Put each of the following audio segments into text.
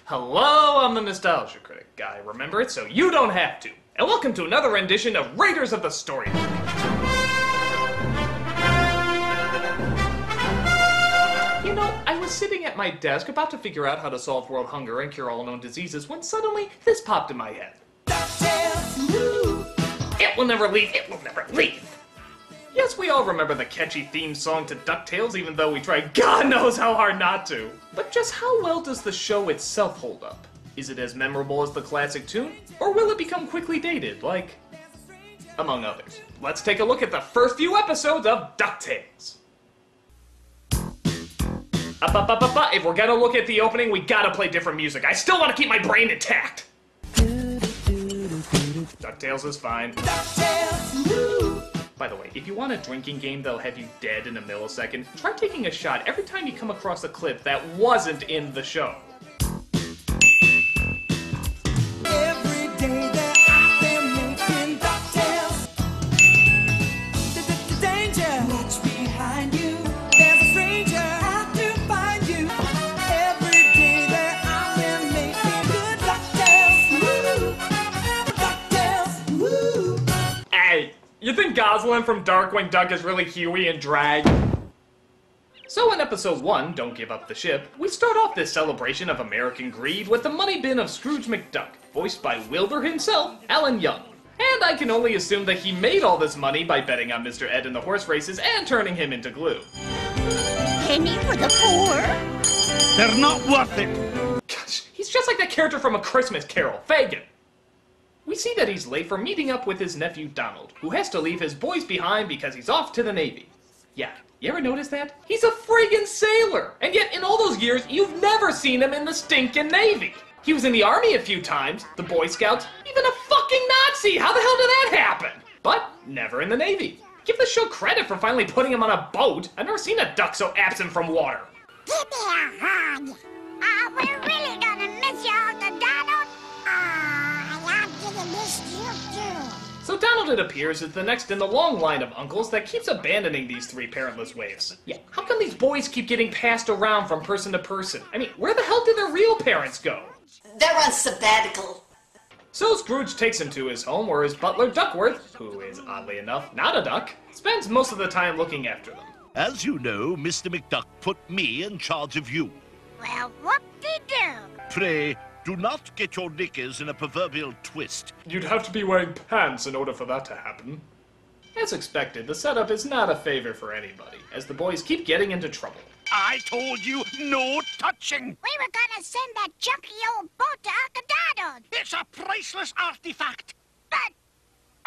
Hello, I'm the Nostalgia Critic guy. Remember it so you don't have to. And welcome to another rendition of Raiders of the Story. You know, I was sitting at my desk about to figure out how to solve world hunger and cure all known diseases when suddenly this popped in my head. It will never leave, it will never leave. Yes, we all remember the catchy theme song to DuckTales, even though we try God knows how hard not to. But just how well does the show itself hold up? Is it as memorable as the classic tune? Or will it become quickly dated, like, among others? Let's take a look at the first few episodes of DuckTales. If we're gonna look at the opening, we gotta play different music. I still want to keep my brain intact. DuckTales is fine. By the way, if you want a drinking game that'll have you dead in a millisecond, try taking a shot every time you come across a clip that wasn't in the show. Every day that I've been making DuckTales. Danger! Watch behind you. There's a stranger out to find you. Every day that I've been making good DuckTales. Woo! DuckTales. Woo! Hey! You think Goslin from Darkwing Duck is really Huey in drag? So in episode 1, Don't Give Up the Ship, we start off this celebration of American greed with the money bin of Scrooge McDuck, voiced by Wilbur himself, Alan Young. And I can only assume that he made all this money by betting on Mr. Ed in the horse races and turning him into glue. Penny for the poor? They're not worth it. Gosh, he's just like that character from A Christmas Carol, Fagin. We see that he's late for meeting up with his nephew Donald, who has to leave his boys behind because he's off to the Navy. Yeah, you ever notice that? He's a friggin' sailor! And yet, in all those years, you've never seen him in the stinkin' Navy! He was in the Army a few times, the Boy Scouts, even a fucking Nazi! How the hell did that happen? But, never in the Navy. Give the show credit for finally putting him on a boat. I've never seen a duck so absent from water. Give me a hug. We're really gonna miss you, Uncle Donald. I'm gonna miss you too. So Donald, it appears, is the next in the long line of uncles that keeps abandoning these three parentless waifs. Yeah, how come these boys keep getting passed around from person to person? I mean, where the hell did their real parents go? They're on sabbatical. So Scrooge takes him to his home where his butler Duckworth, who is oddly enough not a duck, spends most of the time looking after them. As you know, Mr. McDuck put me in charge of you. Well, whoop-de-doo. Pray, do not get your knickers in a proverbial twist. You'd have to be wearing pants in order for that to happen. As expected, the setup is not a favor for anybody, as the boys keep getting into trouble. I told you, no touching! We were gonna send that junky old boat to Uncle Donald. It's a priceless artifact! But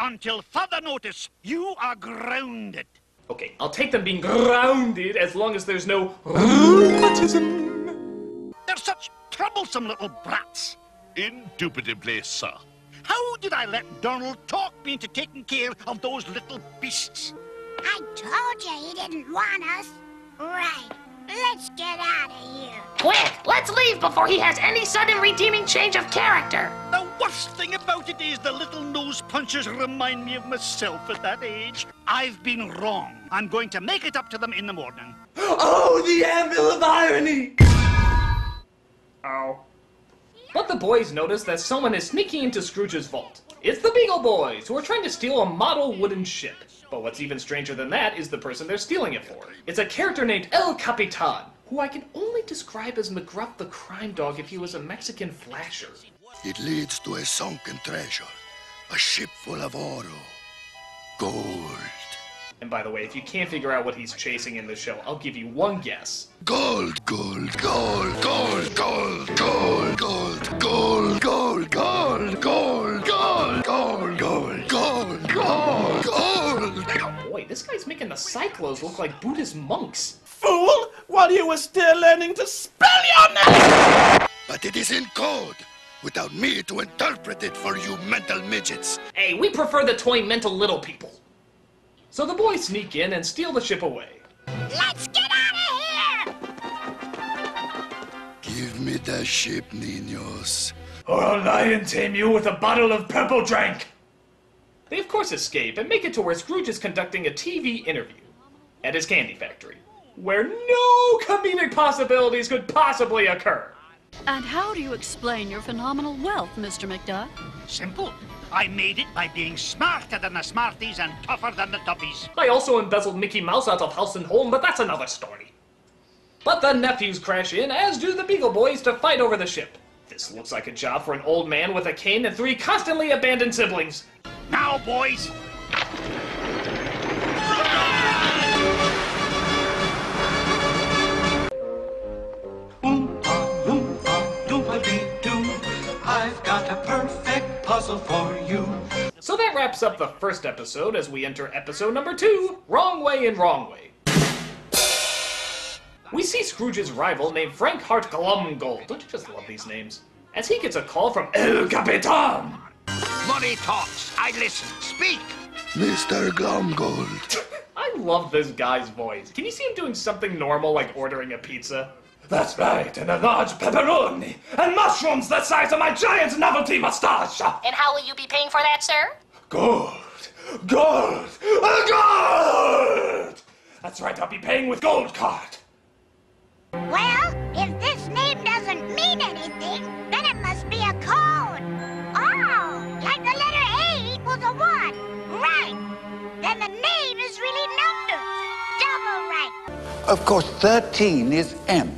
Until further notice, you are grounded. Okay, I'll take them being grounded as long as there's no rheumatism. They're such troublesome little brats. Indubitably, sir. How did I let Donald talk me into taking care of those little beasts? I told you he didn't want us. Right. Let's get out of here. Quick, let's leave before he has any sudden redeeming change of character. The worst thing about it is the little nose punches remind me of myself at that age. I've been wrong. I'm going to make it up to them in the morning. Oh, the anvil of irony! Ow. But the boys notice that someone is sneaking into Scrooge's vault. It's the Beagle Boys, who are trying to steal a model wooden ship. But what's even stranger than that is the person they're stealing it for. It's a character named El Capitan, who I can only describe as McGruff the crime dog if he was a Mexican flasher. It leads to a sunken treasure, a ship full of oro, gold. And by the way, if you can't figure out what he's chasing in the show, I'll give you one guess. Gold, gold, gold, gold, gold, gold, gold, gold, gold, gold, gold, gold, gold, gold, gold, gold, gold. Oh boy, this guy's making the Cyclos look like Buddhist monks. Fool! While you were still learning to spell your name! But it is in code, without me to interpret it for you mental midgets. Hey, we prefer the toy mental little people. So the boys sneak in and steal the ship away. Let's get out of here! Give me the ship, niños. Or I'll lie and tame you with a bottle of purple drink. They of course escape and make it to where Scrooge is conducting a TV interview at his candy factory, where no comedic possibilities could possibly occur. And how do you explain your phenomenal wealth, Mr. McDuck? Simple. I made it by being smarter than the Smarties and tougher than the Tubbies. I also embezzled Mickey Mouse out of house and home, but that's another story. But the nephews crash in, as do the Beagle Boys, to fight over the ship. This looks like a job for an old man with a cane and 3 constantly abandoned siblings. Now, boys. I've got a perfect puzzle for you. So that wraps up the first episode as we enter episode number 2, Wrong Way and Wrong Way. We see Scrooge's rival named Frank Hart Glumgold. Don't you just love these names? As he gets a call from El Capitan. Money talks. I listen. Speak. Mr. Glumgold. I love this guy's voice. Can you see him doing something normal like ordering a pizza? That's right, and a large pepperoni, and mushrooms the size of my giant novelty mustache! And how will you be paying for that, sir? Gold! Gold! Gold! That's right, I'll be paying with gold card. Well, if this name doesn't mean anything, then it must be a code. Oh, like the letter A equals a 1. Right. Then the name is really numbers. Double right. Of course, 13 is M.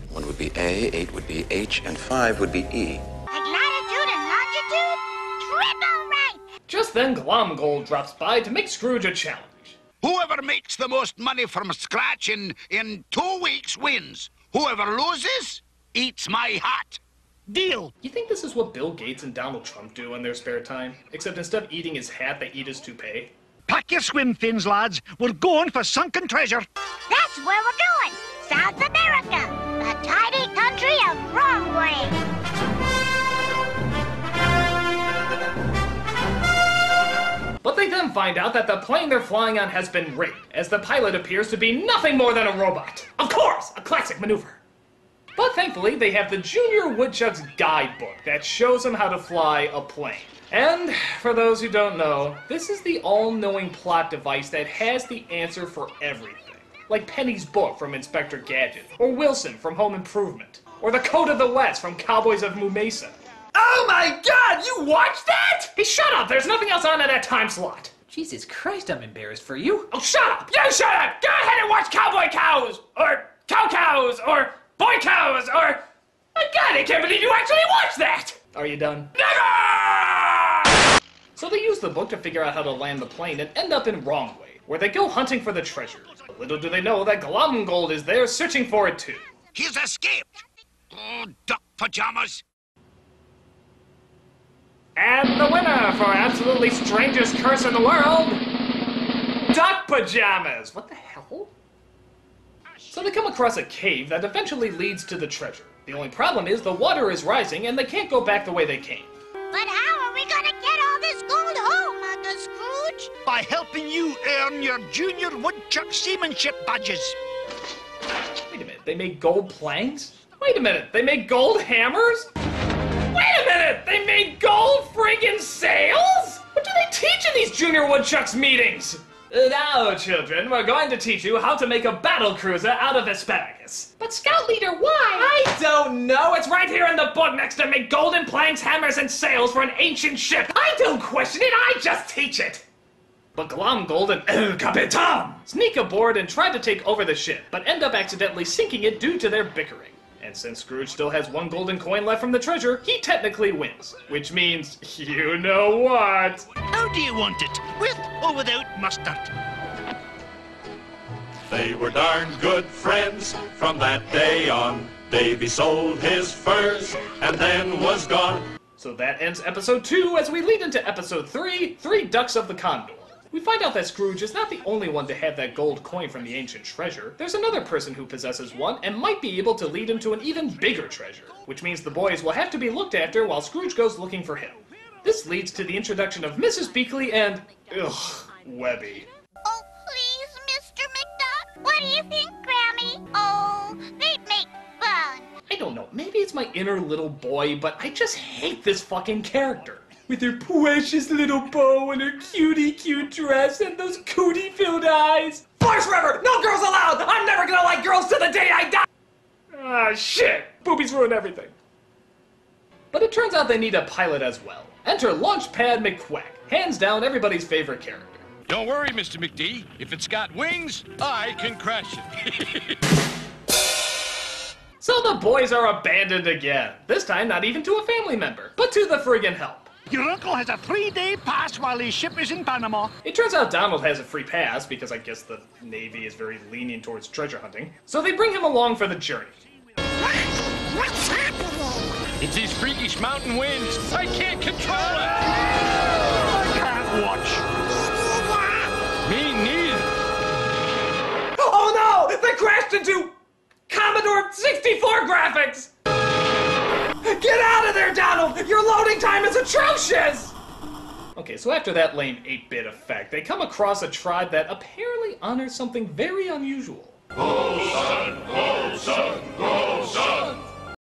1 would be A, 8 would be H, and 5 would be E. Like latitude and longitude? Triple right. Just then, Glumgold drops by to make Scrooge a challenge. Whoever makes the most money from scratch in 2 weeks wins. Whoever loses eats my hat. Deal. You think this is what Bill Gates and Donald Trump do in their spare time? Except instead of eating his hat, they eat his toupee? Pack your swim fins, lads. We're going for sunken treasure. That's where we're going. South America. The tiny country of Wrong Way. But they then find out that the plane they're flying on has been rigged, as the pilot appears to be nothing more than a robot. Of course, a classic maneuver. But thankfully, they have the Junior Woodchuck's guidebook that shows them how to fly a plane. And, for those who don't know, this is the all-knowing plot device that has the answer for everything. Like Penny's book from Inspector Gadget, or Wilson from Home Improvement, or The Code of the West from Cowboys of Moo Mesa. Oh my god, you watched that?! Hey, shut up! There's nothing else on in that time slot! Jesus Christ, I'm embarrassed for you. Oh, shut up! You shut up! Go ahead and watch Cowboy Cows! Or Cow Cows! Or Boy Cows! Or... My god, I can't believe you actually watched that! Are you done? Never! So they use the book to figure out how to land the plane and end up in Wrong Way, where they go hunting for the treasure. But little do they know that Glumgold is there searching for it too. He's escaped. Oh, duck pajamas. And the winner for absolutely strangest curse in the world, duck pajamas. What the hell? So they come across a cave that eventually leads to the treasure. The only problem is the water is rising and they can't go back the way they came. But how are we gonna get all this gold home, Uncle Scrooge? By helping you earn your Junior Woodchuck seamanship badges. Wait a minute, they made gold planks? Wait a minute, they made gold hammers? Wait a minute, they made gold friggin' sails? What do they teach in these Junior Woodchucks meetings? Now, children, we're going to teach you how to make a battle cruiser out of asparagus. But Scout Leader, why? I don't know. It's right here in the book next to make golden planks, hammers, and sails for an ancient ship. I don't question it, I just teach it. But Glumgold and El Capitan sneak aboard and try to take over the ship, but end up accidentally sinking it due to their bickering. And since Scrooge still has 1 golden coin left from the treasure, he technically wins. Which means, you know what? How do you want it? With or without mustard? They were darn good friends from that day on. Davy sold his furs and then was gone. So that ends episode 2 as we lead into episode 3, 3 Ducks of the Condor. We find out that Scrooge is not the only one to have that gold coin from the ancient treasure. There's another person who possesses one and might be able to lead him to an even bigger treasure, which means the boys will have to be looked after while Scrooge goes looking for him. This leads to the introduction of Mrs. Beakley and, Webby. Oh, please, Mr. McDuck. What do you think, Grammy? Oh, they'd make fun. I don't know, maybe it's my inner little boy, but I just hate this fucking character. With her precious little bow and her cutie cute dress and those cootie-filled eyes. Boys forever! No girls allowed! I'm never gonna like girls till the day I die! Ah, shit! Boobies ruin everything. But it turns out they need a pilot as well. Enter Launchpad McQuack, hands down everybody's favorite character. Don't worry, Mr. McD. If it's got wings, I can crash it. So the boys are abandoned again. This time not even to a family member, but to the friggin' help. Your uncle has a 3-day pass while his ship is in Panama. It turns out Donald has a free pass because I guess the Navy is very lenient towards treasure hunting. So they bring him along for the journey. What's happening? It's these freakish mountain winds. I can't control it. I can't watch. Me neither. Oh no! They crashed into Commodore 64 graphics! Get out of there, Donald! Your loading time is atrocious! Okay, so after that lame 8-bit effect, they come across a tribe that apparently honors something very unusual. Go, son! Go, son! Go, son!